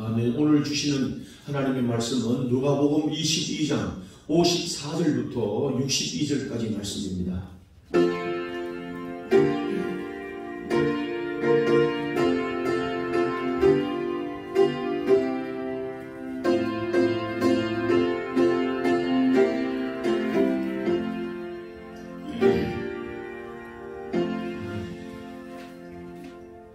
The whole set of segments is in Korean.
아멘. 오늘 주시는 하나님의 말씀은 누가복음 22장 54절부터 62절까지 말씀입니다.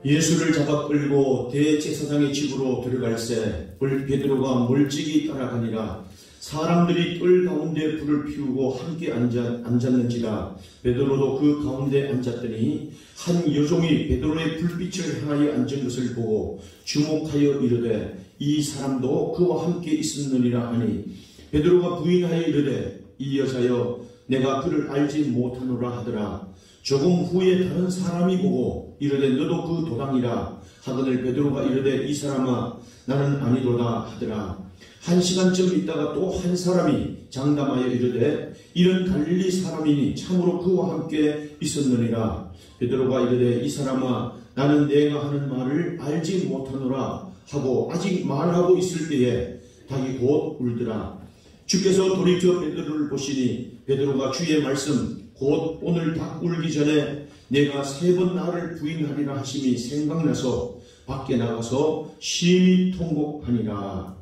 예수를 잡아 끌고 대제사장의 집으로 들어갈새 베드로가 멀찍이 따라가니라. 사람들이 뜰 가운데 불을 피우고 함께 앉았는지라. 베드로도 그 가운데 앉았더니 한 여종이 베드로의 불빛을 향하여 앉은 것을 보고 주목하여 이르되 이 사람도 그와 함께 있었느니라 하니, 베드로가 부인하여 이르되 이 여자여 내가 그를 알지 못하노라 하더라. 조금 후에 다른 사람이 보고 이르되 너도 그 도당이라 하거늘 베드로가 이르되 이 사람아 나는 아니로다 하더라. 한 시간쯤 있다가 또 한 사람이 장담하여 이르되 이는 갈릴리 사람이니 참으로 그와 함께 있었느니라. 베드로가 이르되 이 사람아 나는 내가 하는 말을 알지 못하노라 하고 아직 말하고 있을 때에 닭이 곧 울더라. 주께서 돌이켜 베드로를 보시니 베드로가 주의 말씀 곧 오늘 닭 울기 전에 내가 3번 나를 부인하리라 하심이 생각나서 밖에 나가서 심히 통곡하니라.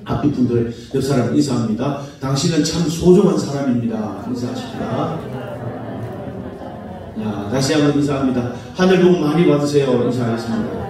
앞에 분들 옆 사람 인사합니다. 당신은 참 소중한 사람입니다. 인사하십니다. 자, 다시 한번 인사합니다. 하늘 복 많이 받으세요. 인사하겠습니다.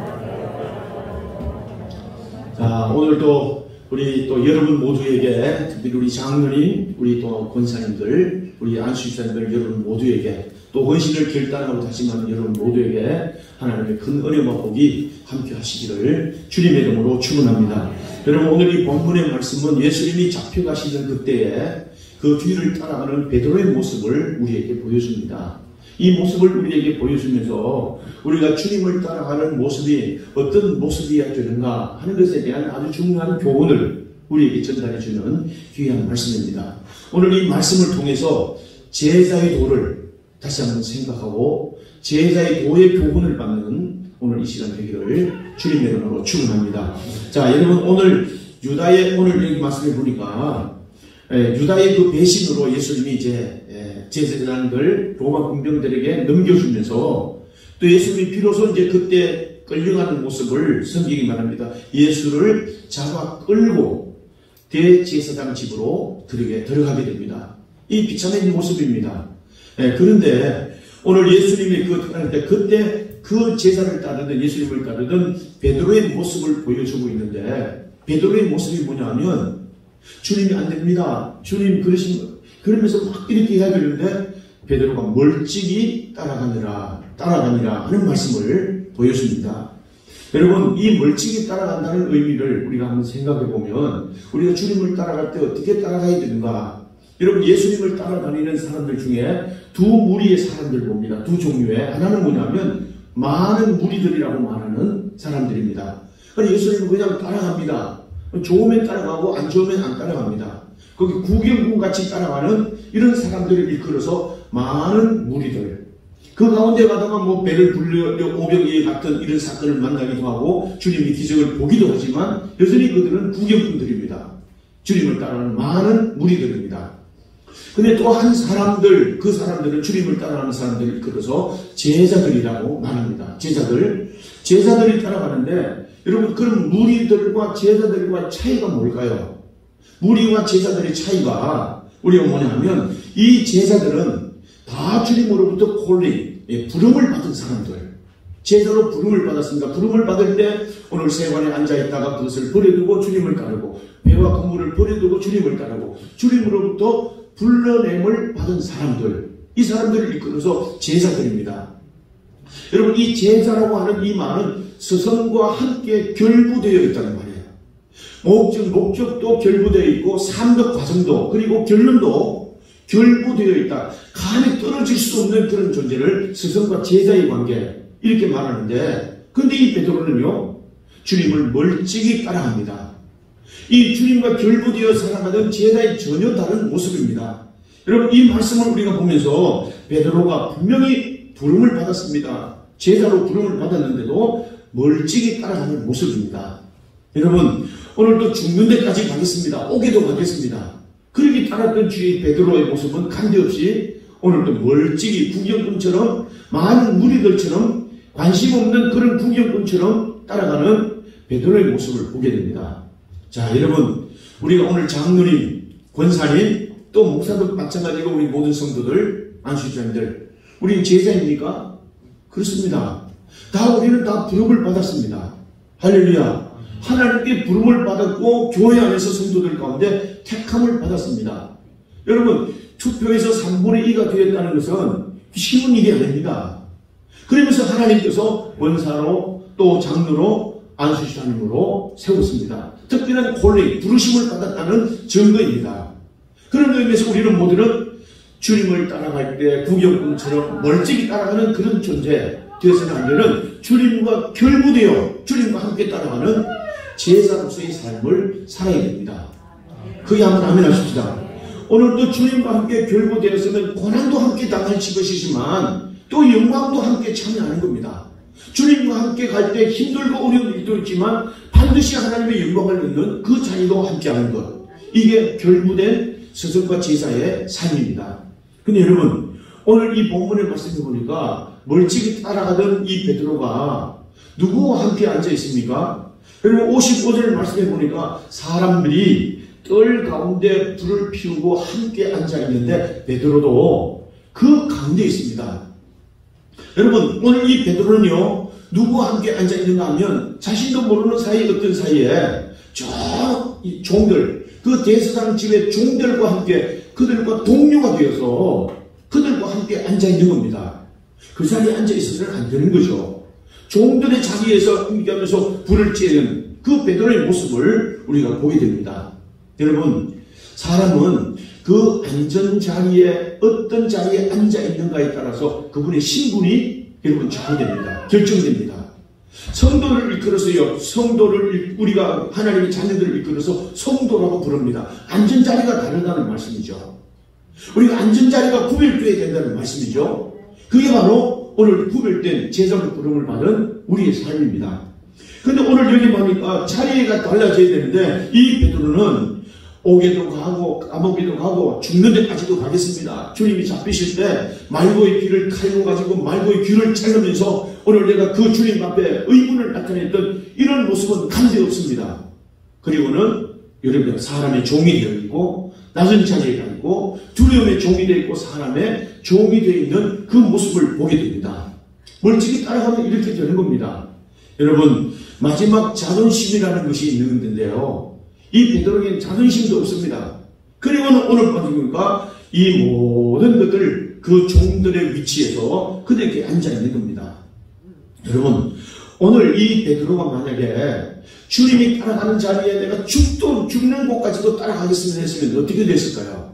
자, 오늘도 우리 또 여러분 모두에게, 특별히 우리 장로님, 우리 또 권사님들, 우리 안수집사님들 여러분 모두에게, 또 헌신을 결단하고 다짐하는 여러분 모두에게 하나님의 큰 은혜와 복이 함께 하시기를 주님의 이름으로 축원합니다. 여러분, 오늘 이 본문의 말씀은 예수님이 잡혀가시는 그때에 그 뒤를 따라가는 베드로의 모습을 우리에게 보여줍니다. 이 모습을 우리에게 보여주면서 우리가 주님을 따라가는 모습이 어떤 모습이어야 되는가 하는 것에 대한 아주 중요한 교훈을 우리에게 전달해주는 귀한 말씀입니다. 오늘 이 말씀을 통해서 제자의 도를 다시 한번 생각하고 제자의 도의 교훈을 받는 오늘 이 시간 되기를 주님의 이름으로 축원합니다. 자, 여러분, 오늘 유다의 오늘 이 말씀을 보니까 유다의 그 배신으로 예수님이 이제 제사장들 로마 군병들에게 넘겨주면서 또 예수님이 비로소 이제 그때 끌려가는 모습을 성경이 말합니다. 예수를 잡아 끌고 대제사장 집으로 들어가게 됩니다. 이 비참한 모습입니다. 그런데 오늘 예수님이 그때 그 제사를 따르던 예수님을 따르던 베드로의 모습을 보여주고 있는데, 베드로의 모습이 뭐냐면 주님이 안 됩니다. 주님 그러면서 막 이렇게 해야 되는데 베드로가 멀찍이 따라가니라 하는 말씀을 보여줍니다. 여러분, 이 멀찍이 따라간다는 의미를 우리가 한번 생각해 보면 우리가 주님을 따라갈 때 어떻게 따라가야 되는가? 여러분, 예수님을 따라다니는 사람들 중에 두 무리의 사람들 봅니다. 두 종류의. 하나는 뭐냐면 많은 무리들이라고 말하는 사람들입니다. 그러니까 예수님은 그냥 따라갑니다. 좋으면 따라가고 안 좋으면 안 따라갑니다. 거기 구경꾼같이 따라가는 이런 사람들을 일컬어서 많은 무리들. 그 가운데 가다가 뭐 배를 불려 오병이에 같은 이런 사건을 만나기도 하고 주님이 기적을 보기도 하지만 여전히 그들은 구경꾼들입니다. 주님을 따라가는 많은 무리들입니다. 근데 또 한 사람들, 그 사람들은 주님을 따라가는 사람들을 일컬어서 제자들이라고 말합니다. 제자들이 따라가는데, 여러분, 그럼 무리들과 제자들과 차이가 뭘까요? 무리와 제자들의 차이가 우리가 뭐냐면, 이 제자들은 다 주님으로부터 부름을 받은 사람들. 제자로 부름을 받았습니다. 부름을 받을 때 오늘 세관에 앉아있다가 그것을 버려두고 주님을 따르고, 배와 그물을 버려두고 주님을 따르고, 주님으로부터 불러냄을 받은 사람들, 이 사람들을 이끌어서 제자들입니다. 여러분, 이 제자라고 하는 이 말은 스승과 함께 결부되어 있다는 말이에요. 목적도 결부되어 있고 삶의 과정도 그리고 결론도 결부되어 있다. 감히 떨어질 수 없는 그런 존재를 스승과 제자의 관계, 이렇게 말하는데, 근데 이 베드로는요, 주님을 멀찍이 따라갑니다. 이 주님과 결부되어 살아가던 제자의 전혀 다른 모습입니다. 여러분, 이 말씀을 우리가 보면서 베드로가 분명히 부름을 받았습니다. 제자로 부름을 받았는데도 멀찍이 따라가는 모습입니다. 여러분, 오늘도 죽는 데까지 가겠습니다. 오게도 가겠습니다. 그러기 따랐던 주의 베드로의 모습은 간데없이 오늘도 멀찍이 구경꾼처럼, 많은 무리들처럼 관심 없는 그런 구경꾼처럼 따라가는 베드로의 모습을 보게 됩니다. 자, 여러분, 우리가 오늘 장로님, 권사님, 또 목사도 마찬가지고 우리 모든 성도들, 안수자님들, 우리 제자입니까? 그렇습니다. 우리는 다 부름을 받았습니다. 할렐루야. 하나님께 부름을 받았고 교회 안에서 성도들 가운데 택함을 받았습니다. 여러분, 투표에서 3분의 2가 되었다는 것은 쉬운 일이 아닙니다. 그러면서 하나님께서 권사로 또 장로로 안수시장님으로 세웠습니다. 특별한 콜링, 부르심을 받았다는 증거입니다. 그런 의미에서 우리는 모두는 주님을 따라갈 때 구경꾼처럼 멀찍이 따라가는 그런 존재 되어서는 안 되는, 주님과 결부되어 주님과 함께 따라가는 제자로서의 삶을 살아야 됩니다. 그게 한번 아멘 하십시다. 오늘도 주님과 함께 결부되었으면 고난도 함께 당할지 것이지만 또 영광도 함께 참여하는 겁니다. 주님과 함께 갈 때 힘들고 어려운 일도 있지만 반드시 하나님의 영광을 얻는 그 자리도 함께 하는 것, 이게 결부된 스승과 제자의 삶입니다. 근데 여러분, 오늘 이 본문의 말씀을 보니까 멀찍이 따라가던 이 베드로가 누구와 함께 앉아 있습니까? 여러분, 55절 말씀해 보니까 사람들이 뜰 가운데 불을 피우고 함께 앉아 있는데 베드로도 그 가운데 있습니다. 여러분, 오늘 이 베드로는요, 누구와 함께 앉아 있는가 하면 자신도 모르는 사이 어떤 사이에 이 종들, 그 대제사장 집의 종들과 함께 그들과 동료가 되어서 그들과 함께 앉아 있는 겁니다. 그 자리에 앉아 있어서는 안 되는 거죠. 종들의 자리에서 함께하면서 불을 쬐는 그 베드로의 모습을 우리가 보게 됩니다. 여러분, 사람은 그 앉은 자리에 어떤 자리에 앉아 있는가에 따라서 그분의 신분이 여러분 좌우됩니다. 결정됩니다. 성도를 이끌어서요, 우리가 하나님의 자녀들을 이끌어서 성도라고 부릅니다. 앉은 자리가 다르다는 말씀이죠. 우리가 앉은 자리가 구별되어야 된다는 말씀이죠. 그게 바로 오늘 구별된 제자로 부름을 받은 우리의 삶입니다. 근데 오늘 여기 보니까 자리가 달라져야 되는데 이 베드로는 오게도 가고 감옥에도 가고 죽는 데까지도 가겠습니다. 주님이 잡히실 때 말고의 귀를 칼로 가지고 말고의 귀를 자르면서 오늘 내가 그 주님 앞에 의문을 나타냈던 이런 모습은 간데없습니다. 그리고는 여러분, 사람의 종이 되어 있고 낮은 자리에 가 있고 두려움의 종이 되어 있고 사람의 종이 되어 있는 그 모습을 보게 됩니다. 멀찍이 따라가면 이렇게 되는 겁니다. 여러분, 마지막 자존심이라는 것이 있는 건데요, 이 베드로에게는 자존심도 없습니다. 그리고는 오늘 보니까 이 모든 것들 그 종들의 위치에서 그들에게 앉아 있는 겁니다. 여러분, 오늘 이 베드로가 만약에 주님이 따라가는 자리에 내가 죽는 곳까지도 따라가겠습니다 했으면 어떻게 됐을까요?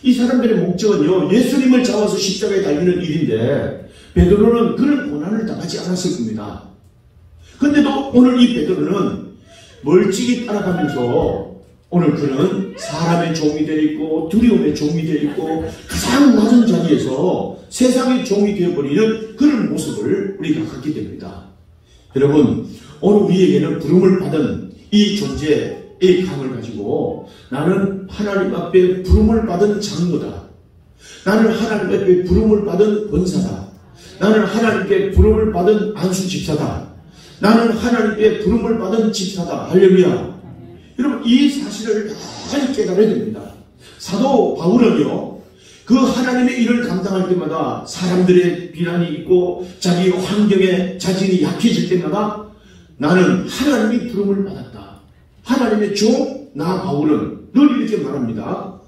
이 사람들의 목적은요, 예수님을 잡아서 십자가에 달리는 일인데 베드로는 그런 고난을 당하지 않았을 겁니다. 근데도 오늘 이 베드로는 멀찍이 따라가면서 오늘 그는 사람의 종이 되어 있고 두려움의 종이 되어 있고 가장 낮은 자리에서 세상의 종이 되어버리는 그런 모습을 우리가 갖게 됩니다. 여러분, 오늘 우리에게는 부름을 받은 이 존재의 감을 가지고 나는 하나님 앞에 부름을 받은 장로다, 나는 하나님 앞에 부름을 받은 권사다, 나는 하나님께 부름을 받은 안수집사다, 나는 하나님께 부름을 받은 집사다. 할렐루야. 여러분, 이 사실을 잘 깨달아야 됩니다. 사도 바울은요, 그 하나님의 일을 감당할 때마다 사람들의 비난이 있고 자기 환경에 자신이 약해질 때마다 나는 하나님의 부름을 받았다, 하나님의 종 나 바울은 늘 이렇게 말합니다.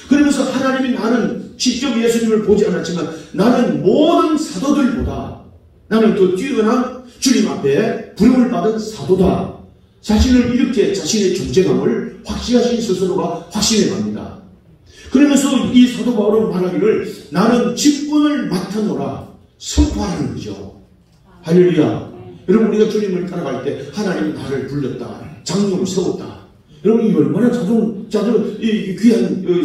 그러면서 하나님이 나는 직접 예수님을 보지 않았지만 나는 모든 사도들보다 나는 더 뛰어난 주님 앞에 부름을 받은 사도다. 자신을 이렇게 자신의 존재감을 확신하신 스스로가 확신해 갑니다. 그러면서 이 사도 바울은 말하기를 나는 직분을 맡아노라 선포하는 거죠. 할렐루야. 여러분, 우리가 주님을 따라갈 때 하나님이 나를 불렀다, 장로를 세웠다. 여러분, 이 얼마나 귀한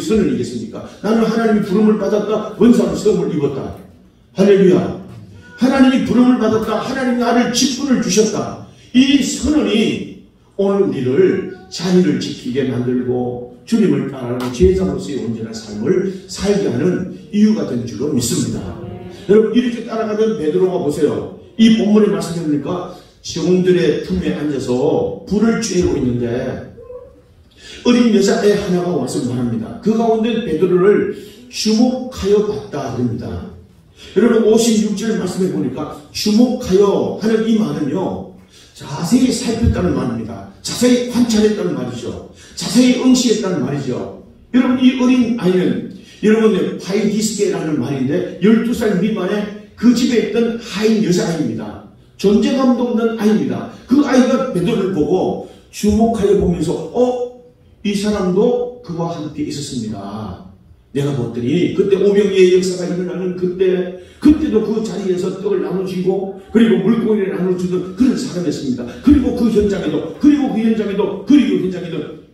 선언이겠습니까? 나는 하나님이 부름을 받았다, 원사로 세움을 입었다. 할렐루야. 하나님이 부름을 받았다, 하나님이 나를 직분을 주셨다. 이 선언이 오늘 우리를 자리를 지키게 만들고 주님을 따라가는 제자로서의 온전한 삶을 살게 하는 이유가 된 줄로 믿습니다. 여러분, 이렇게 따라가던 베드로가 보세요. 이 본문의 말씀을 보니까 종들의 틈에 앉아서 불을 쬐고 있는데 어린 여자애 하나가 와서 말합니다. 그 가운데 베드로를 주목하여 봤다 그럽니다. 여러분, 56절 말씀해 보니까 주목하여 하는 이 말은요, 자세히 살폈다는 말입니다. 자세히 관찰했다는 말이죠. 자세히 응시했다는 말이죠. 여러분, 이 어린 아이는 여러분 파이디스케라는 말인데 12살 미만의 그 집에 있던 하인 여자아이입니다. 존재감도 없는 아이입니다. 그 아이가 베드로를 보고 주목하여 보면서 이 사람도 그와 함께 있었습니다. 내가 봤더니 그때 오병이의 역사가 일어나는 그때도 그 자리에서 떡을 나눠주고 그리고 물고기를 나눠주던 그런 사람이었습니다. 그리고 그 현장에도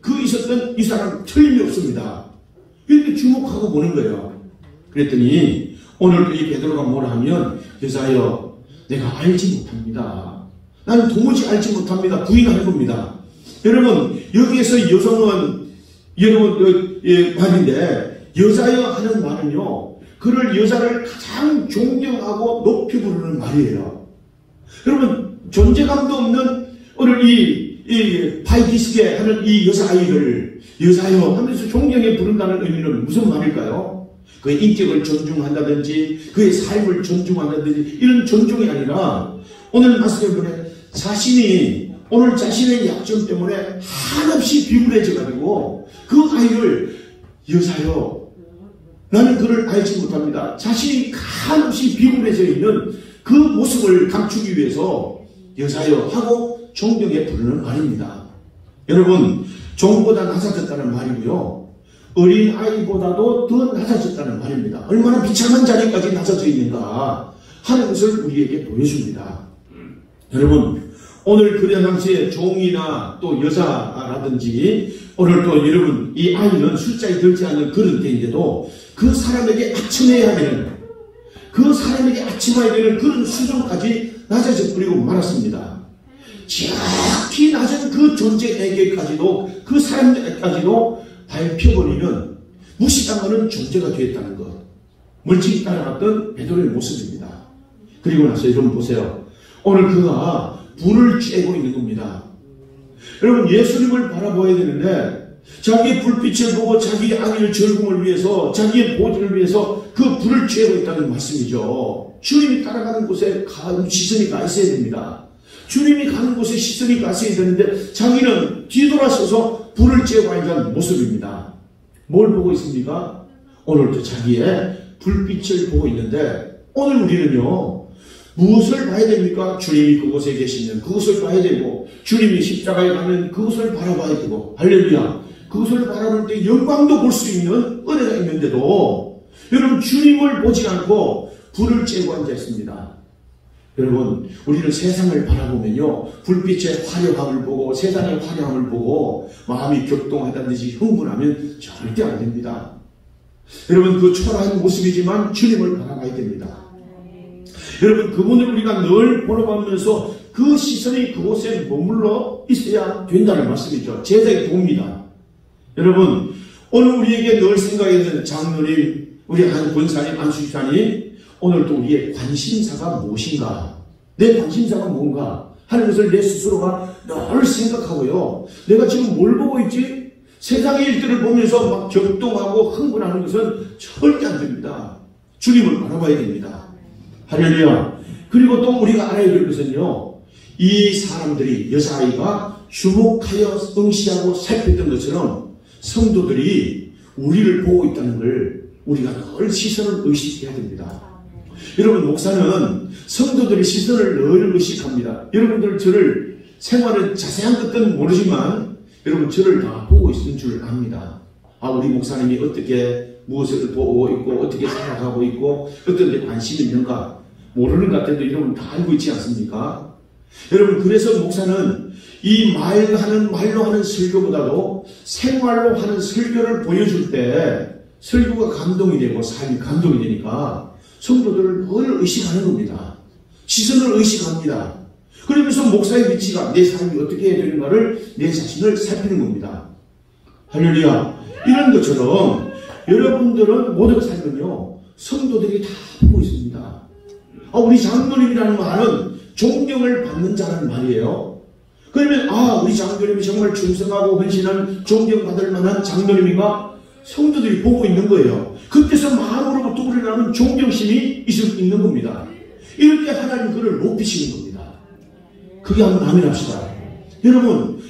그 있었던 이 사람 틀림없습니다. 이렇게 주목하고 보는 거예요. 그랬더니 오늘 이 베드로가 뭐라 하면 여자여 내가 알지 못합니다. 나는 도무지 알지 못합니다. 부인하는 겁니다. 여러분, 여기에서 여성은 여러분 말인데 여자여 하는 말은요, 그를 여자를 가장 존경하고 높이 부르는 말이에요. 여러분, 존재감도 없는 오늘 이 파이디스케 하는 이 여자아이를 여자여 하면서 존경해 부른다는 의미는 무슨 말일까요? 그의 인격을 존중한다든지 그의 삶을 존중한다든지 이런 존중이 아니라 오늘 말씀에 보면 오늘 자신의 약점 때문에 한없이 비굴해져 가지고 그 아이를 여자여 나는 그를 알지 못합니다. 자신이 한없이 비굴해져 있는 그 모습을 감추기 위해서 여자여 하고 존경해 부르는 말입니다. 여러분, 종보다 낮아졌다는 말이고요, 어린 아이보다도 더 낮아졌다는 말입니다. 얼마나 비참한 자리까지 낮아져 있는가 하는 것을 우리에게 보여줍니다. 여러분, 오늘 그 당시에 종이나 또 여자라든지 오늘 또 여러분 이 아이는 숫자에 들지 않는 그런 때인데도 그 사람에게 아침해야 되는 그런 수준까지 낮아져 버리고 말았습니다. 지극히 낮은 그 존재에게까지도 그 사람들까지도 밟혀버리는 무시당하는 존재가 되었다는 것, 멀찍이 따라갔던 베드로의 모습입니다. 그리고 나서 여러분 보세요. 오늘 그가 불을 쬐고 있는 겁니다. 여러분, 예수님을 바라봐야 되는데 자기의 불빛을 보고 자기의 악일 절궁을 위해서 자기의 보존을 위해서 그 불을 쬐고 있다는 말씀이죠. 주님이 따라가는 곳에 시선이 가 있어야 됩니다. 주님이 가는 곳에 시선이 가 있어야 되는데 자기는 뒤돌아서서 불을 쬐고 있는 모습입니다. 뭘 보고 있습니까? 오늘도 자기의 불빛을 보고 있는데 오늘 우리는요, 무엇을 봐야 됩니까? 주님이 그곳에 계시면 그것을 봐야 되고, 주님이 십자가에 가면 그것을 바라봐야 되고, 할렐루야. 그것을 바라볼 때 영광도 볼 수 있는 은혜가 있는데도 여러분, 주님을 보지 않고 불을 쬐고 앉아 있습니다. 여러분, 우리는 세상을 바라보면요, 불빛의 화려함을 보고 세상의 화려함을 보고 마음이 격동하다든지 흥분하면 절대 안 됩니다. 여러분, 그 초라한 모습이지만 주님을 바라봐야 됩니다. 여러분, 그분을 우리가 늘 보러가면서 그 시선이 그곳에 머물러 있어야 된다는 말씀이죠. 제자의 도입니다. 여러분, 오늘 우리에게 늘 생각해야 되는 장로님, 우리 한 권사님, 안수집사님, 오늘 또 우리의 관심사가 무엇인가, 내 관심사가 뭔가 하는 것을 내 스스로가 늘 생각하고요, 내가 지금 뭘 보고 있지? 세상의 일들을 보면서 막 격동하고 흥분하는 것은 절대 안 됩니다. 주님을 바라봐야 됩니다. 할렐루야. 그리고 또 우리가 알아야 될 것은요, 이 사람들이, 여자아이가 주목하여 응시하고 살폈던 것처럼 성도들이 우리를 보고 있다는 걸 우리가 늘 시선을 의식해야 됩니다. 여러분, 목사는 성도들의 시선을 늘 의식합니다. 여러분들 저를 생활의 자세한 것들은 모르지만 여러분 저를 다 보고 있는 줄 압니다. 우리 목사님이 어떻게 무엇을 보고 있고 어떻게 살아가고 있고 어떤 데 관심이 있는가 모르는 것 같아도 여러분 다 알고 있지 않습니까? 여러분, 그래서 목사는 이 말로 하는 설교보다도 생활로 하는 설교를 보여줄 때 설교가 감동이 되고 삶이 감동이 되니까 성도들을 늘 의식하는 겁니다. 시선을 의식합니다. 그러면서 목사의 위치가 내 삶이 어떻게 해야 되는가를 내 자신을 살피는 겁니다. 할렐루야. 이런 것처럼 여러분들은 모든 삶은요 성도들이 다 보고 있습니다. 우리 장로님이라는 말은 존경을 받는 자라는 말이에요. 그러면 우리 장로님이 정말 충성하고 헌신한 존경받을 만한 장로님인가? 성도들이 보고 있는 거예요. 그때서 마음으로부터 우러나는 존경심이 있는 겁니다. 이럴 때 하나님 그를 높이시는 겁니다. 그게 한번 아멘 합시다. 여러분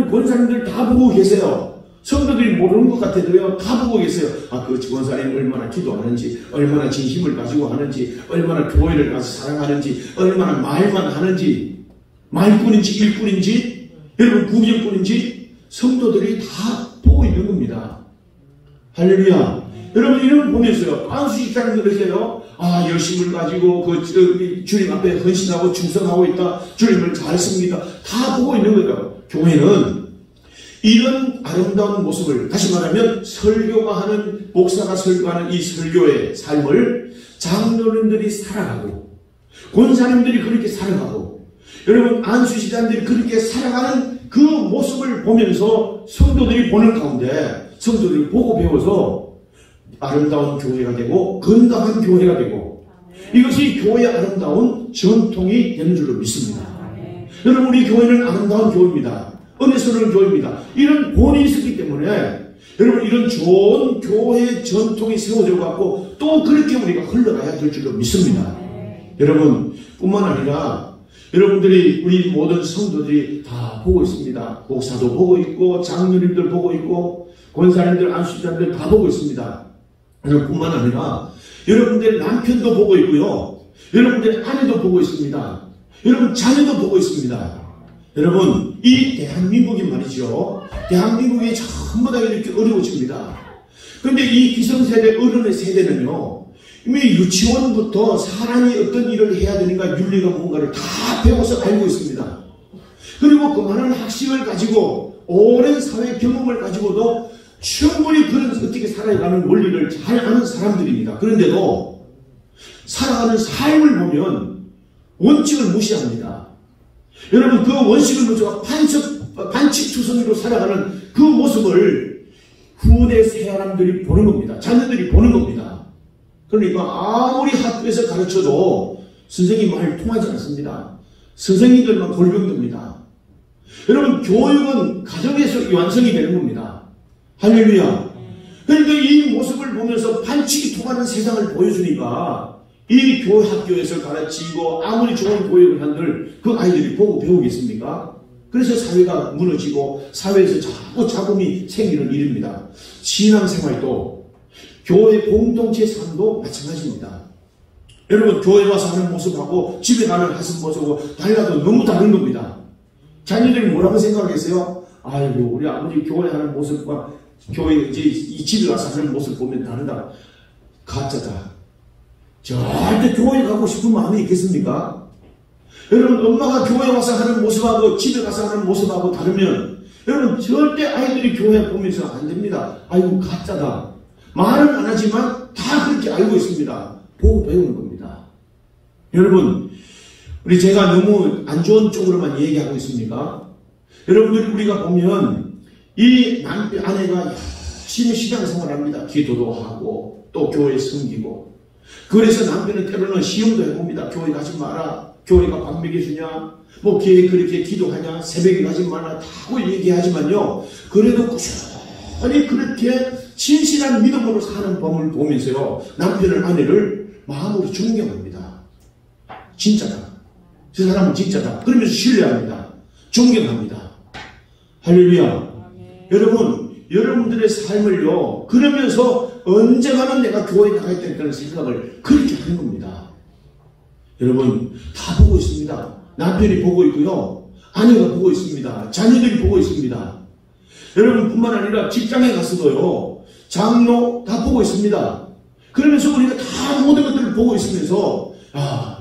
권사님들 다 보고 계세요. 성도들이 모르는 것 같아도요 다 보고 계세요. 그 권사님 얼마나 기도하는지, 얼마나 진심을 가지고 하는지, 얼마나 교회를 가서 사랑하는지, 얼마나 말만 하는지, 말꾼인지 일꾼인지, 여러분 구경꾼인지 성도들이 다 보고 있는 겁니다. 할렐루야. 여러분 이런 거 보면서요 안수식사님 그러세요. 열심을 가지고 주님 앞에 헌신하고 충성하고 있다. 주님을 잘 씁니다. 다 보고 있는 거예요. 교회는 이런 아름다운 모습을, 다시 말하면 설교가 하는, 목사가 설교하는 이 설교의 삶을 장로님들이 살아가고 권사님들이 그렇게 살아가고 여러분 안수시장들이 그렇게 살아가는 그 모습을 보면서 성도들이 보는 가운데 성도들이 보고 배워서 아름다운 교회가 되고 건강한 교회가 되고 이것이 교회의 아름다운 전통이 되는 줄로 믿습니다. 여러분 우리 교회는 아름다운 교회입니다. 은혜스러운 교회입니다. 이런 본이 있었기 때문에 여러분 이런 좋은 교회의 전통이 세워져 갖고 또 그렇게 우리가 흘러가야 될 줄로 믿습니다. 여러분 뿐만 아니라 여러분들이 우리 모든 성도들이 다 보고 있습니다. 목사도 보고 있고 장로님들 보고 있고 권사님들 안수장들 다 보고 있습니다. 뿐만 아니라 여러분들 남편도 보고 있고요. 여러분들 아내도 보고 있습니다. 여러분 자녀도 보고 있습니다. 여러분 이 대한민국이 말이죠. 대한민국이 전부 다 이렇게 어려워집니다. 그런데 이 기성세대 어른의 세대는요. 이미 유치원부터 사람이 어떤 일을 해야 되는가 윤리가 뭔가를 다 배워서 알고 있습니다. 그리고 그 많은 학식을 가지고 오랜 사회 경험을 가지고도 충분히 그런 어떻게 살아가는 원리를 잘 아는 사람들입니다. 그런데도 살아가는 삶을 보면 원칙을 무시합니다. 여러분 그 원칙을 무시하고 반칙투성이로 살아가는 그 모습을 후대 사람들이 보는 겁니다. 자녀들이 보는 겁니다. 그러니까 아무리 학교에서 가르쳐도 선생님 말 통하지 않습니다. 선생님들만 골병듭니다. 여러분 교육은 가정에서 완성이 되는 겁니다. 할렐루야. 그러니까 이 모습을 보면서 반칙이 통하는 세상을 보여주니까 이 교회 학교에서 가르치고 아무리 좋은 교육을 한들 그 아이들이 보고 배우겠습니까? 그래서 사회가 무너지고 사회에서 자꾸 잡음이 생기는 일입니다. 신앙생활도 교회 공동체 삶도 마찬가지입니다. 여러분 교회 와서 하는 모습하고 집에 가는 하는 모습하고 달라도 너무 다른 겁니다. 자녀들이 뭐라고 생각하겠어요? 아이고 우리 아버지 교회 하는 모습과 교회 이제 이 집에 와서 하는 모습 보면 다르다. 가짜다. 절대 교회 가고 싶은 마음이 있겠습니까? 여러분 엄마가 교회 와서 하는 모습하고 집에 가서 하는 모습하고 다르면 여러분 절대 아이들이 교회 보면서 안 됩니다. 아이고 가짜다. 말은 안 하지만 다 그렇게 알고 있습니다. 보고 배우는 겁니다. 여러분 우리 제가 너무 안 좋은 쪽으로만 얘기하고 있습니까? 여러분들이 우리가 보면 이 남편 아내가 열심히 신앙생활합니다. 기도도 하고 또 교회 섬기고 그래서 남편은 때로는 시험도 해봅니다. 교회 가지 마라. 교회가 밥 먹여주냐? 뭐 교회 그렇게 기도하냐? 새벽에 가지 말라. 다고 얘기하지만요. 그래도 꾸준히 그렇게 진실한 믿음으로 사는 법을 보면서요. 남편을 아내를 마음으로 존경합니다. 진짜다. 저 사람은 진짜다. 그러면서 신뢰합니다. 존경합니다. 할렐루야. 여러분, 여러분들의 삶을요, 그러면서 언젠가는 내가 교회에 나가야 된다는 생각을 그렇게 하는 겁니다. 여러분, 다 보고 있습니다. 남편이 보고 있고요, 아내가 보고 있습니다. 자녀들이 보고 있습니다. 여러분 뿐만 아니라 직장에 가서도요, 장로 다 보고 있습니다. 그러면서 우리가 다 모든 것들을 보고 있으면서,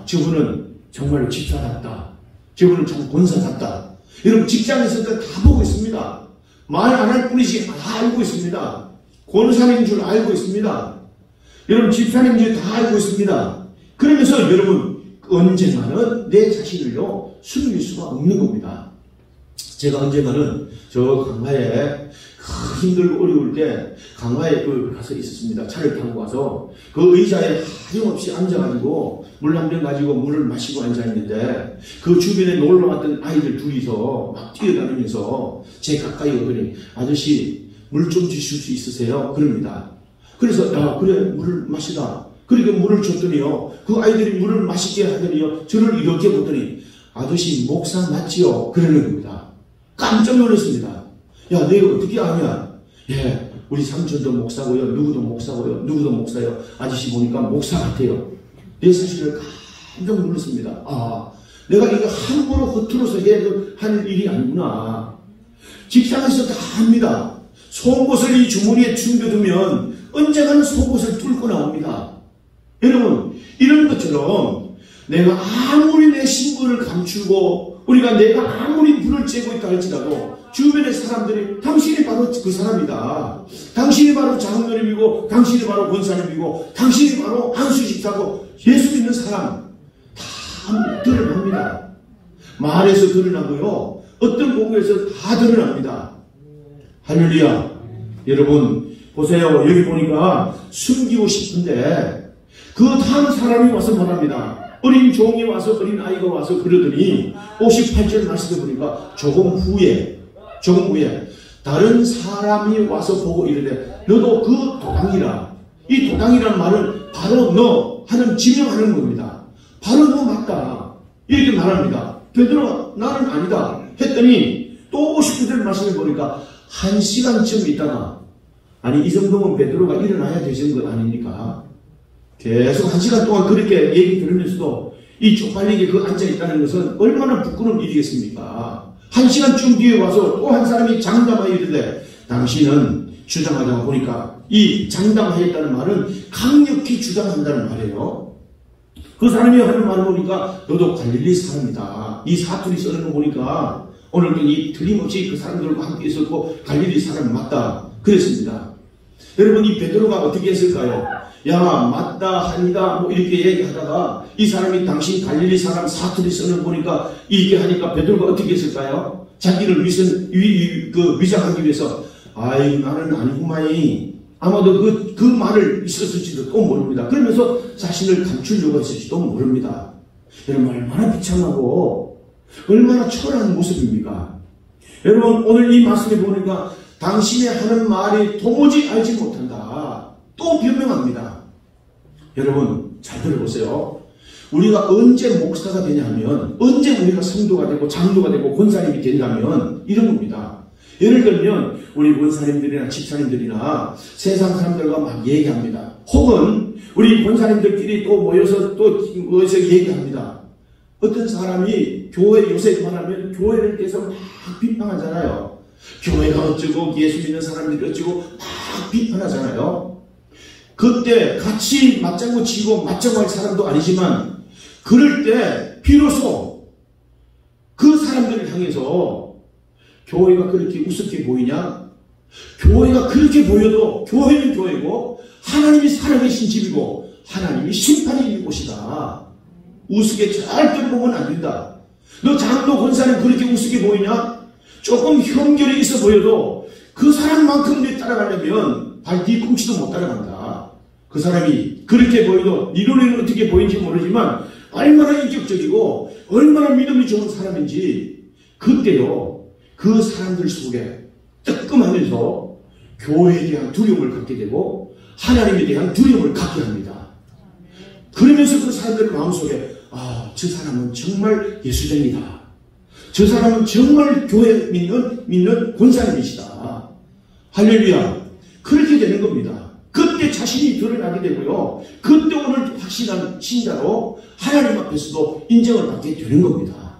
저분은 정말로 집사답다. 저분은 참 권사답다. 여러분 직장에서도 다 보고 있습니다. 말 안 할 뿐이지 다 알고 있습니다. 권사님인 줄 알고 있습니다. 여러분 집사님인 줄 다 알고 있습니다. 그러면서 여러분 언젠가는 내 자신을요 숨길 수가 없는 겁니다. 제가 언젠가는 저 강화에 힘들고 어려울 때 강화에 가서 있었습니다. 차를 타고 가서 그 의자에 하염없이 앉아가지고 물 한 병 가지고 물을 마시고 앉아있는데 그 주변에 놀러 왔던 아이들 둘이서 막 뛰어다니면서 제 가까이 오더니 아저씨 물 좀 주실 수 있으세요? 그럽니다. 그래서 야 그래 물을 마시라. 그렇게 물을 줬더니요 그 아이들이 물을 마시게 하더니요 저를 이렇게 보더니 아저씨 목사 맞지요? 그러는 겁니다. 깜짝 놀랐습니다. 야 내가 어떻게 아냐? 예 우리 삼촌도 목사고요 누구도 목사고요 누구도 목사요. 아저씨 보니까 목사 같아요. 내 사실을 깜짝 놀랐습니다. 아 내가 이거 함부로 허투루서 할 일이 아니구나. 직장에서 다 합니다. 속옷을 이 주머니에 숨겨두면 언젠가는 속옷을 뚫고 나옵니다. 여러분 이런 것처럼 내가 아무리 내 신분을 감추고 내가 아무리 불을 쬐고 있다 할지라도 주변의 사람들이 당신이 바로 그 사람이다. 당신이 바로 장로님이고 당신이 바로 권사님이고 당신이 바로 안수집사고 예수 믿는 사람 다 드러납니다. 말에서 드러나고요. 어떤 공부에서 다 드러납니다. 할렐루야. 여러분 보세요. 여기 보니까 숨기고 싶은데 그 다음 사람이 와서 말합니다. 어린 종이 와서 어린 아이가 와서 그러더니 58절 말씀에 보니까 조금 후에 다른 사람이 와서 보고 이르되 너도 그 도당이라. 이 도당이란 말은 바로 너 하는 지명하는 겁니다. 바로 너 맞다 이렇게 말합니다. 베드로가 나는 아니다 했더니 또 59절 말씀에 보니까 1시간쯤 있다가 아니 이 정도면 베드로가 일어나야 되는 것 아닙니까? 계속 1시간 동안 그렇게 얘기 들으면서도 이 쪽팔리게 앉아있다는 것은 얼마나 부끄러운 일이겠습니까? 1시간쯤 뒤에 와서 또 한 사람이 장담하여 이르되 당신은 주장하다가 보니까 이 장담하였다는 말은 강력히 주장한다는 말이에요. 그 사람이 하는 말을 보니까 너도 갈릴리 사람이다. 이 사투리 쓰는 거 보니까 오늘도 이 틀림없이 그 사람들과 함께 있었고 갈릴리 사람 맞다 그랬습니다. 여러분 이 베드로가 어떻게 했을까요? 야 맞다 아니다 뭐 이렇게 얘기하다가 이 사람이 당신 갈릴리 사람 사투리 쓰는 거 보니까 이렇게 하니까 베드로가 어떻게 했을까요? 자기를 위장하기 위해서 아이 나는 아니구만이 아마도 그 말을 있었을지도 또 모릅니다. 그러면서 자신을 감추려고 했을지도 모릅니다. 여러분 얼마나 비참하고 얼마나 초라한 모습입니까? 여러분 오늘 이 말씀에 보니까 당신이 하는 말이 도무지 알지 못한다. 또 변명합니다. 여러분 잘 들어보세요. 우리가 언제 목사가 되냐면 언제 우리가 성도가 되고 장로가 되고 권사님이 된다면 이런 겁니다. 예를 들면 우리 권사님들이나 집사님들이나 세상 사람들과 막 얘기합니다. 혹은 우리 권사님들끼리 또 모여서 얘기합니다. 어떤 사람이 교회 요새 말하면 교회를 대해서 막 비판하잖아요. 교회가 어쩌고 예수 믿는 사람들이 어쩌고 막 비판하잖아요. 그때 같이 맞장구 치고 맞장구할 사람도 아니지만 그럴 때 비로소 그 사람들을 향해서 교회가 그렇게 우습게 보이냐? 교회가 그렇게 보여도 교회는 교회고 하나님이 살아계신 집이고 하나님이 심판이 있는 곳이다. 우습게 절대로 보면 안 된다. 너 장로 권사는 그렇게 우습게 보이냐? 조금 혐결이 있어 보여도 그 사람만큼 내 따라가려면 발 뒤꿈치도 못 따라간다. 그 사람이 그렇게 보여도 네 눈에는 어떻게 보이는지 모르지만 얼마나 인격적이고 얼마나 믿음이 좋은 사람인지 그때요 그 사람들 속에 뜨끔하면서 교회에 대한 두려움을 갖게 되고 하나님에 대한 두려움을 갖게 합니다. 그러면서 그 사람들 마음속에 저 사람은 정말 예수쟁이다. 저 사람은 정말 교회 믿는 권사님이시다. 할렐루야. 그렇게 되는 겁니다. 그때 자신이 드러나게 되고요. 그때 오늘 확실한 신자로 하나님 앞에서도 인정을 받게 되는 겁니다.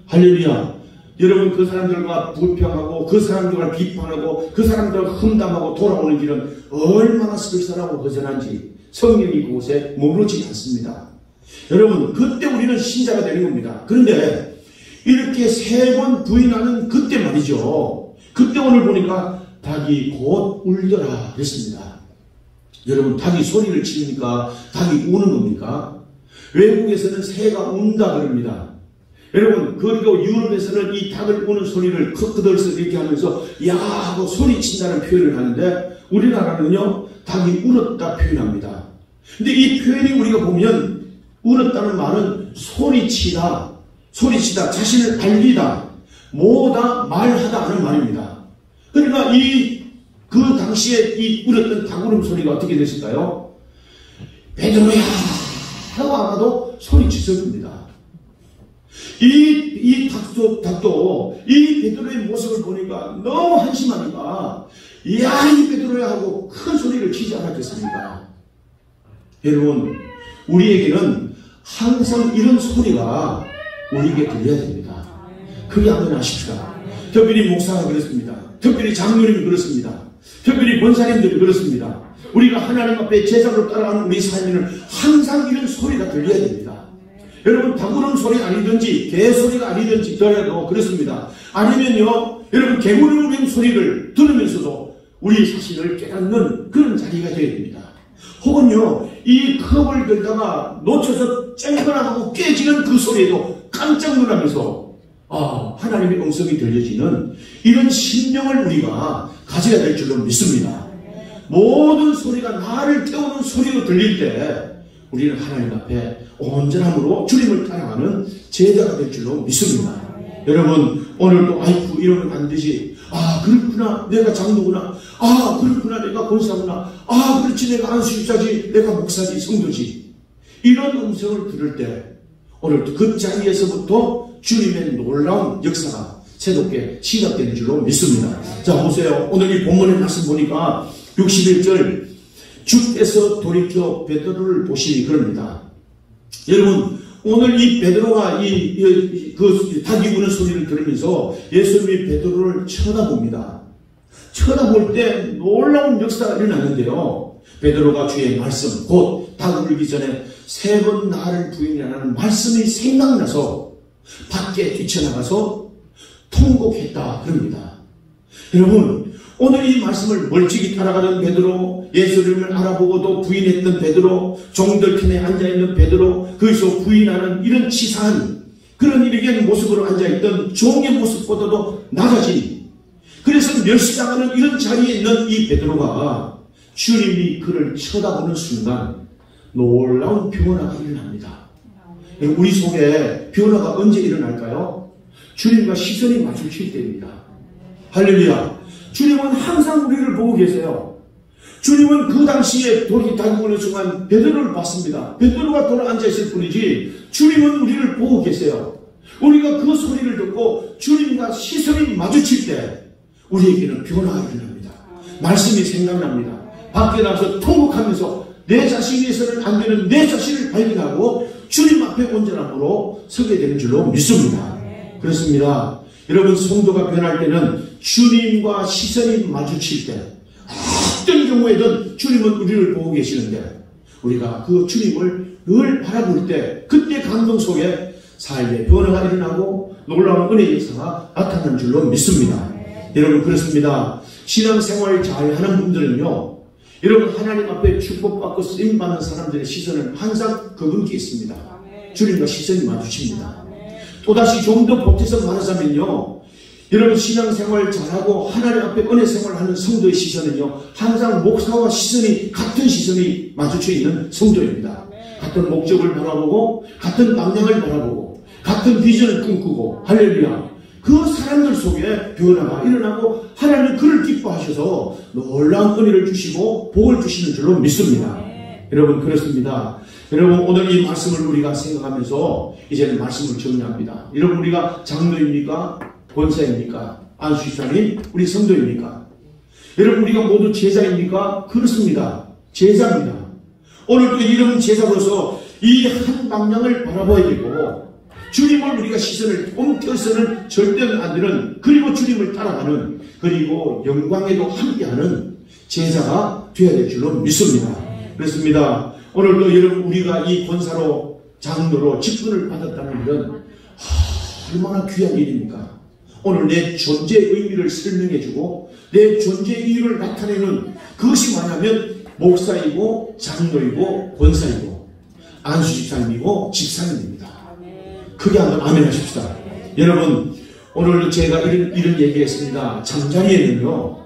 할렐루야. 여러분 그 사람들과 불평하고 그 사람들과 비판하고 그 사람들과 험담하고 돌아오는 길은 얼마나 쓸쓸하고 허전한지 성경이 그곳에 머무르지 않습니다. 여러분 그때 우리는 신자가 되는 겁니다. 그런데 이렇게 3번 부인하는 그때 말이죠. 그때 오늘 보니까 닭이 곧 울더라 그랬습니다. 여러분 닭이 소리를 치니까 닭이 우는 겁니까? 외국에서는 새가 운다 그럽니다. 여러분, 그리고 유럽에서는 이 닭을 우는 소리를 크크덜스 이렇게 하면서 야 하고 소리친다는 표현을 하는데, 우리나라는요 닭이 울었다 표현합니다. 근데 이 표현이 우리가 보면 울었다는 말은 소리치다, 자신을 알리다, 모으다, 말하다 하는 말입니다. 그러니까 그 당시에 이 울었던 닭 울음 소리가 어떻게 됐을까요? 베드로야 하고 아마도 소리치셨습니다. 이 닭도 이 베드로의 모습을 보니까 너무 한심하니까 야 이 베드로야 하고 큰 소리를 치지 않았겠습니까? 여러분, 우리에게는 항상 이런 소리가 우리에게 들려야 됩니다. 그게 한번 아십시다. 특별히 목사가 그렇습니다. 특별히 장로님이 그렇습니다. 특별히 권사님들이 그렇습니다. 우리가 하나님 앞에 제자로 따라가는 우리 삶에는 항상 이런 소리가 들려야 됩니다. 여러분, 닭 우는 소리 아니든지 개소리가 아니든지 더라도 그렇습니다. 아니면요, 여러분 개구리 우는 소리를 들으면서도 우리 자신을 깨닫는 그런 자리가 되어야 됩니다. 혹은요, 이 컵을 들다가 놓쳐서 쨍거나 하고 깨지는 그 소리에도 깜짝 놀라면서 하나님의 음성이 들려지는 이런 심령을 우리가 가져야 될 줄로 믿습니다. 모든 소리가 나를 태우는 소리로 들릴 때 우리는 하나님 앞에 온전함으로 주님을 따라가는 제자가 될 줄로 믿습니다. 여러분, 오늘도 아이쿠 이러면 안 되지. 그렇구나, 내가 장로구나. 그렇구나, 내가 권사구나. 그렇지, 내가 안수집사지, 내가 목사지, 성도지. 이런 음성을 들을 때 오늘 그 자리에서부터 주님의 놀라운 역사가 새롭게 시작되는 줄로 믿습니다. 자, 보세요. 오늘 이 본문의 말씀 보니까 61절, 주께서 돌이켜 베드로를 보시니 그럽니다. 여러분, 오늘 이 베드로가 그 닭이 우는 소리를 들으면서 예수님이 베드로를 쳐다봅니다. 쳐다볼 때 놀라운 역사가 일어나는데요. 베드로가 주의 말씀, 곧 닭 울기 전에 3번 나를 부인하라는 말씀이 생각나서 밖에 뛰쳐나가서 통곡했다 그럽니다. 여러분, 오늘 이 말씀을 멀찍이 따라가던 베드로, 예수님을 알아보고도 부인했던 베드로, 종들 편에 앉아있는 베드로, 거기서 부인하는 이런 치사한 그런 이렇게 모습으로 앉아있던 종의 모습보다도 낮아진, 그래서 멸시당하는 이런 자리에 있는 이 베드로가 주님이 그를 쳐다보는 순간 놀라운 변화가 일어납니다. 우리 속에 변화가 언제 일어날까요? 주님과 시선이 마주칠 때입니다. 할렐루야. 주님은 항상 우리를 보고 계세요. 주님은 그 당시에 돌이 닭이 우는 순간 베드로를 봤습니다. 베드로가 돌아 앉아있을 뿐이지 주님은 우리를 보고 계세요. 우리가 그 소리를 듣고 주님과 시선이 마주칠 때 우리에게는 변화가 일어납니다. 말씀이 생각납니다. 밖에 나가서 통곡하면서 내 자신에서는 안 되는 내 자신을 발견하고 주님 앞에 온전함으로 서게 되는 줄로 믿습니다. 그렇습니다. 여러분, 성도가 변할 때는 주님과 시선이 마주칠 때, 어떤 경우에든 주님은 우리를 보고 계시는데 우리가 그 주님을 늘 바라볼 때 그때 감동 속에 삶의 변화가 일어나고 놀라운 은혜의 역사가 나타나는 줄로 믿습니다. 여러분, 그렇습니다. 신앙생활 잘하는 분들은요, 여러분 하나님 앞에 축복받고 쓰임받는 사람들의 시선은 항상 그분께 있습니다. 주님과 시선이 마주칩니다. 또다시 좀 더 보태서 말하자면요, 여러분 신앙생활 잘하고 하나님 앞에 은혜생활하는 성도의 시선은요, 항상 목사와 시선이 같은 시선이 마주쳐 있는 성도입니다. 같은 목적을 바라보고 같은 방향을 바라보고 같은 비전을 꿈꾸고, 할렐루야, 그 사람들 속에 변화가 일어나고 하나님은 그를 기뻐하셔서 놀라운 은혜를 주시고 복을 주시는 줄로 믿습니다. 여러분, 그렇습니다. 여러분, 오늘 이 말씀을 우리가 생각하면서 이제는 말씀을 정리합니다. 여러분, 우리가 장로입니까? 권사입니까? 안수집사님? 우리 성도입니까? 여러분, 우리가 모두 제자입니까? 그렇습니다. 제자입니다. 오늘도 이런 제자로서 이 한 방향을 바라봐야 되고, 주님을 우리가 시선을 옮겨서는 절대 안 되는, 그리고 주님을 따라가는, 그리고 영광에도 함께하는 제자가 되어야 될 줄로 믿습니다. 그렇습니다. 오늘도 여러분, 우리가 이 권사로, 장로로 직분을 받았다는 일은 얼마나 귀한 일입니까? 오늘 내 존재의 의미를 설명해주고 내 존재의 이유를 나타내는, 그것이 뭐냐면 목사이고 장로이고 권사이고 안수 집사님이고 집사님입니다. 크게 한번 아멘 하십시다. 여러분, 오늘 제가 이런 얘기했습니다. 잠자리에는요,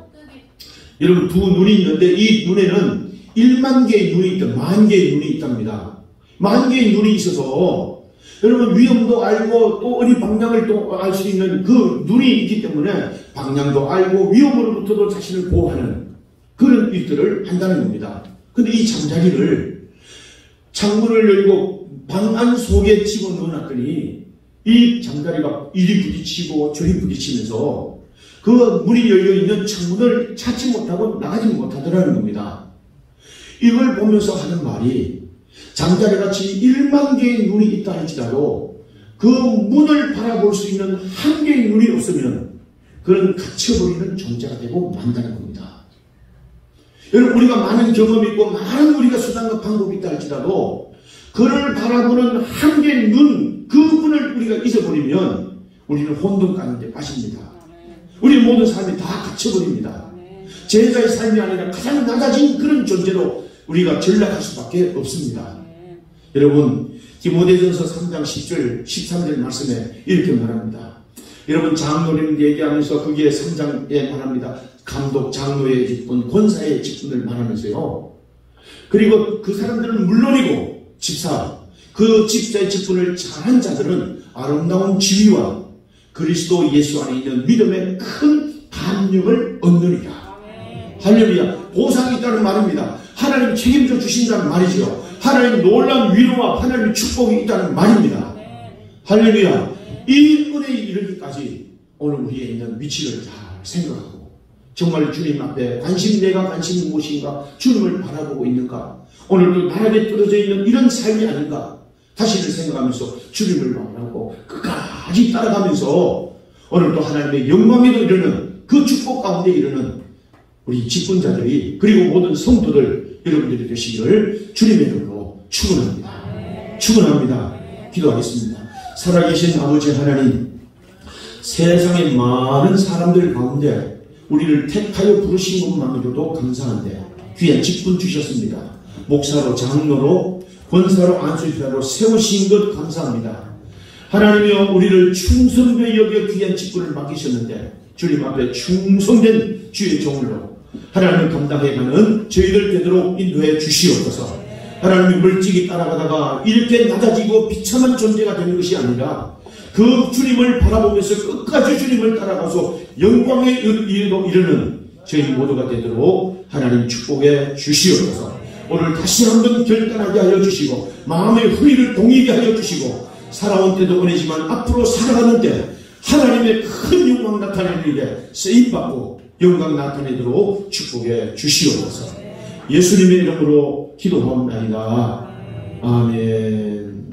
여러분 두 눈이 있는데 이 눈에는 1만 개의 눈이 있다, 1만 개의 눈이 있답니다. 1만 개의 눈이 있어서 여러분 위험도 알고 또 어디 방향을 또 알 수 있는 그 눈이 있기 때문에 방향도 알고 위험으로부터도 자신을 보호하는 그런 일들을 한다는 겁니다. 근데 이 잠자리를 창문을 열고 방 안 속에 집어넣어놨더니 이 잠자리가 이리 부딪히고 저리 부딪히면서 그 문이 열려있는 창문을 찾지 못하고 나가지 못하더라는 겁니다. 이걸 보면서 하는 말이 잠자리같이 1만 개의 눈이 있다 할지라도 그 문을 바라볼 수 있는 한 개의 눈이 없으면 그런 갇혀버리는 존재가 되고 만다는 겁니다. 여러분, 우리가 많은 경험이 있고 많은 우리가 수단과 방법이 있다 할지라도 그를 바라보는 한 개의 눈, 그 문을 우리가 잊어버리면 우리는 혼돈 가운데 빠집니다. 우리 모든 삶이 다 갇혀버립니다. 제자의 삶이 아니라 가장 낮아진 그런 존재로 우리가 전락할 수밖에 없습니다. 여러분, 디모데전서 3장 10절, 13절 말씀에 이렇게 말합니다. 여러분, 장로님 얘기하면서 거기에 3장에 말합니다. 감독, 장로의 직분, 권사의 직분을 말하면서요. 그리고 그 사람들은 물론이고 집사, 그 집사의 직분을 잘한 자들은 아름다운 지위와 그리스도 예수 안에 있는 믿음의 큰 담력을 얻느니라. 할렐루야. 보상이 있다는 말입니다. 하나님 책임져 주신다는 말이죠. 하나님 놀라운 위로와 하나님의 축복이 있다는 말입니다. 할렐루야. 이 은혜에 이르기까지 오늘 우리에 있는 위치를 잘 생각하고 정말 주님 앞에 내가 관심이 무엇인가, 주님을 바라보고 있는가, 오늘도 나락에 떨어져 있는 이런 삶이 아닌가 다시를 생각하면서 주님을 바라보고 끝까지 따라가면서 오늘도 하나님의 영광에도 이르는 그 축복 가운데 이르는 우리 직분자들이 그리고 모든 성도들 여러분들이 되시기를 주님의 이름으로 축원합니다. 축원합니다. 기도하겠습니다. 살아계신 아버지 하나님, 세상의 많은 사람들 가운데 우리를 택하여 부르신 것만으로도 감사한데 귀한 직분 주셨습니다. 목사로, 장로로, 권사로, 안수집사로 세우신 것 감사합니다. 하나님이여, 우리를 충성되이 여겨 귀한 직분을 맡기셨는데 주님 앞에 충성된 주의 종으로 하나님을 감당해가는 저희들 되도록 인도해 주시옵소서. 하나님의 물질이 따라가다가 이렇게 낮아지고 비참한 존재가 되는 것이 아니라 그 주님을 바라보면서 끝까지 주님을 따라가서 영광에 이르는 저희 모두가 되도록 하나님 축복해 주시옵소서. 오늘 다시 한번 결단하게 하여 주시고 마음의 후리를 동이게 하여 주시고 살아온 때도 은혜지만 앞으로 살아가는 때 하나님의 큰 영광 나타내는 일에 쓰임받고 영광 나타내도록 축복해 주시옵소서. 예수님의 이름으로 기도하옵나이다. 아멘.